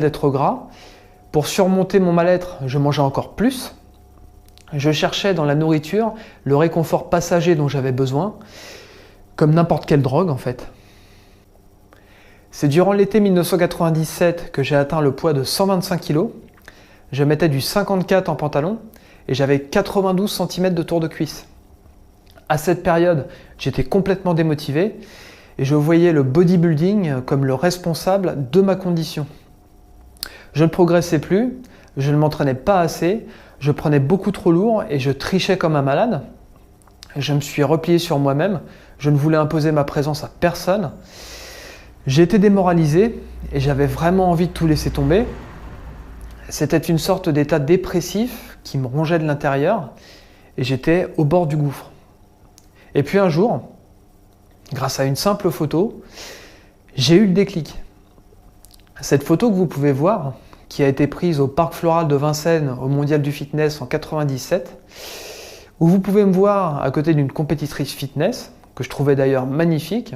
d'être gras. Pour surmonter mon mal-être, je mangeais encore plus. Je cherchais dans la nourriture le réconfort passager dont j'avais besoin, comme n'importe quelle drogue en fait. C'est durant l'été 1997 que j'ai atteint le poids de 125 kg. Je mettais du 54 en pantalon et j'avais 92 cm de tour de cuisse. À cette période, j'étais complètement démotivé et je voyais le bodybuilding comme le responsable de ma condition. Je ne progressais plus, je ne m'entraînais pas assez, je prenais beaucoup trop lourd et je trichais comme un malade. Je me suis replié sur moi-même, je ne voulais imposer ma présence à personne. J'ai été démoralisé et j'avais vraiment envie de tout laisser tomber. C'était une sorte d'état dépressif qui me rongeait de l'intérieur et j'étais au bord du gouffre. Et puis un jour, grâce à une simple photo, j'ai eu le déclic. Cette photo que vous pouvez voir, qui a été prise au Parc Floral de Vincennes au Mondial du Fitness en 97, où vous pouvez me voir à côté d'une compétitrice fitness, que je trouvais d'ailleurs magnifique,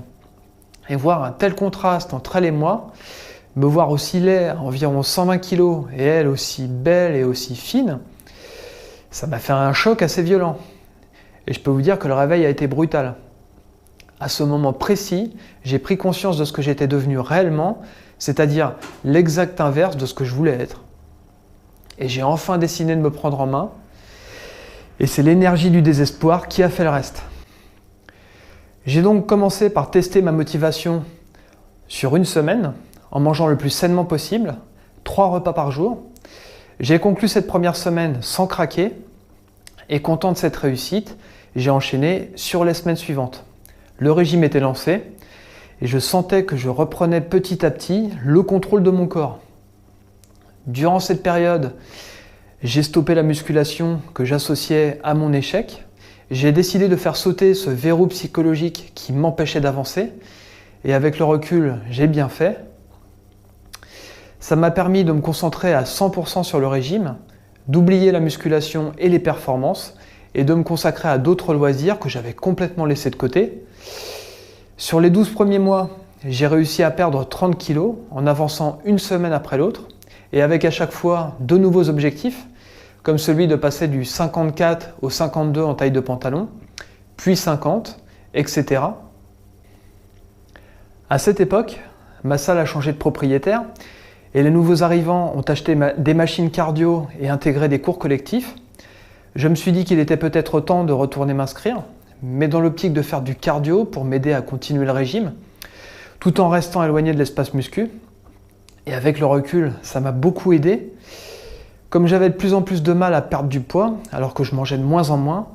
et voir un tel contraste entre elle et moi, me voir aussi laid, environ 120 kg, et elle aussi belle et aussi fine, ça m'a fait un choc assez violent. Et je peux vous dire que le réveil a été brutal. À ce moment précis, j'ai pris conscience de ce que j'étais devenu réellement, c'est-à-dire l'exact inverse de ce que je voulais être. Et j'ai enfin décidé de me prendre en main, et c'est l'énergie du désespoir qui a fait le reste. J'ai donc commencé par tester ma motivation sur une semaine, en mangeant le plus sainement possible, 3 repas par jour. J'ai conclu cette première semaine sans craquer, et content de cette réussite, j'ai enchaîné sur les semaines suivantes. Le régime était lancé, et je sentais que je reprenais petit à petit le contrôle de mon corps. Durant cette période, j'ai stoppé la musculation que j'associais à mon échec. J'ai décidé de faire sauter ce verrou psychologique qui m'empêchait d'avancer. Et avec le recul, j'ai bien fait. Ça m'a permis de me concentrer à 100% sur le régime, d'oublier la musculation et les performances, et de me consacrer à d'autres loisirs que j'avais complètement laissés de côté. Sur les 12 premiers mois, j'ai réussi à perdre 30 kg en avançant une semaine après l'autre, et avec à chaque fois de nouveaux objectifs, comme celui de passer du 54 au 52 en taille de pantalon, puis 50, etc. À cette époque, ma salle a changé de propriétaire et les nouveaux arrivants ont acheté des machines cardio et intégré des cours collectifs. Je me suis dit qu'il était peut-être temps de retourner m'inscrire, mais dans l'optique de faire du cardio pour m'aider à continuer le régime, tout en restant éloigné de l'espace muscu. Et avec le recul, ça m'a beaucoup aidé. Comme j'avais de plus en plus de mal à perdre du poids, alors que je mangeais de moins en moins,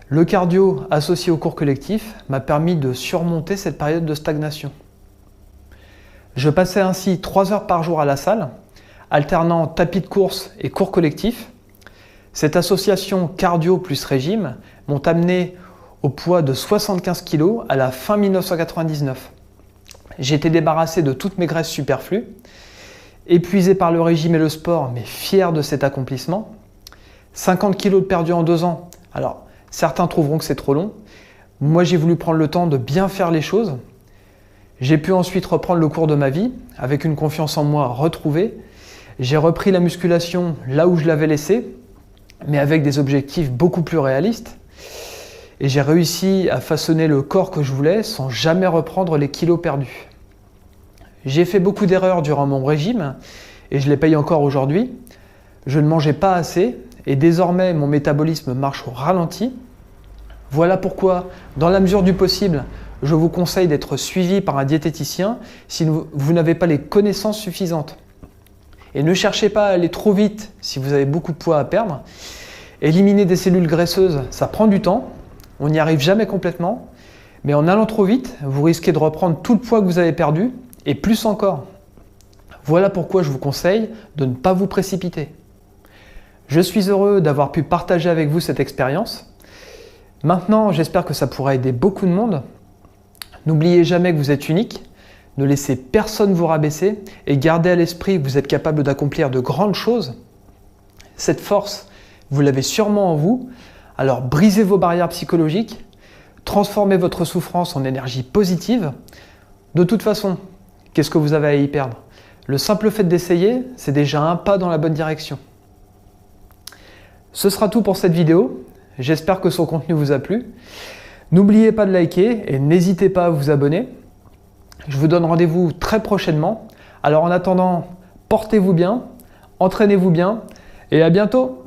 le cardio associé au cours collectif m'a permis de surmonter cette période de stagnation. Je passais ainsi 3 heures par jour à la salle, alternant tapis de course et cours collectif. Cette association cardio plus régime m'ont amené au poids de 75 kg à la fin 1999. J'ai été débarrassé de toutes mes graisses superflues, épuisé par le régime et le sport, mais fier de cet accomplissement. 50 kg de perdu en 2 ans. Alors, certains trouveront que c'est trop long. Moi, j'ai voulu prendre le temps de bien faire les choses. J'ai pu ensuite reprendre le cours de ma vie, avec une confiance en moi retrouvée. J'ai repris la musculation là où je l'avais laissée, mais avec des objectifs beaucoup plus réalistes. Et j'ai réussi à façonner le corps que je voulais sans jamais reprendre les kilos perdus. J'ai fait beaucoup d'erreurs durant mon régime et je les paye encore aujourd'hui. Je ne mangeais pas assez et désormais mon métabolisme marche au ralenti. Voilà pourquoi, dans la mesure du possible, je vous conseille d'être suivi par un diététicien si vous n'avez pas les connaissances suffisantes. Et ne cherchez pas à aller trop vite si vous avez beaucoup de poids à perdre. Éliminer des cellules graisseuses, ça prend du temps, on n'y arrive jamais complètement, mais en allant trop vite, vous risquez de reprendre tout le poids que vous avez perdu, et plus encore. Voilà pourquoi je vous conseille de ne pas vous précipiter. Je suis heureux d'avoir pu partager avec vous cette expérience. Maintenant, j'espère que ça pourra aider beaucoup de monde. N'oubliez jamais que vous êtes unique, ne laissez personne vous rabaisser et gardez à l'esprit que vous êtes capable d'accomplir de grandes choses. Cette force, vous l'avez sûrement en vous, alors brisez vos barrières psychologiques, transformez votre souffrance en énergie positive. De toute façon, qu'est-ce que vous avez à y perdre? Le simple fait d'essayer, c'est déjà un pas dans la bonne direction. Ce sera tout pour cette vidéo. J'espère que son contenu vous a plu. N'oubliez pas de liker et n'hésitez pas à vous abonner. Je vous donne rendez-vous très prochainement. Alors en attendant, portez-vous bien, entraînez-vous bien et à bientôt!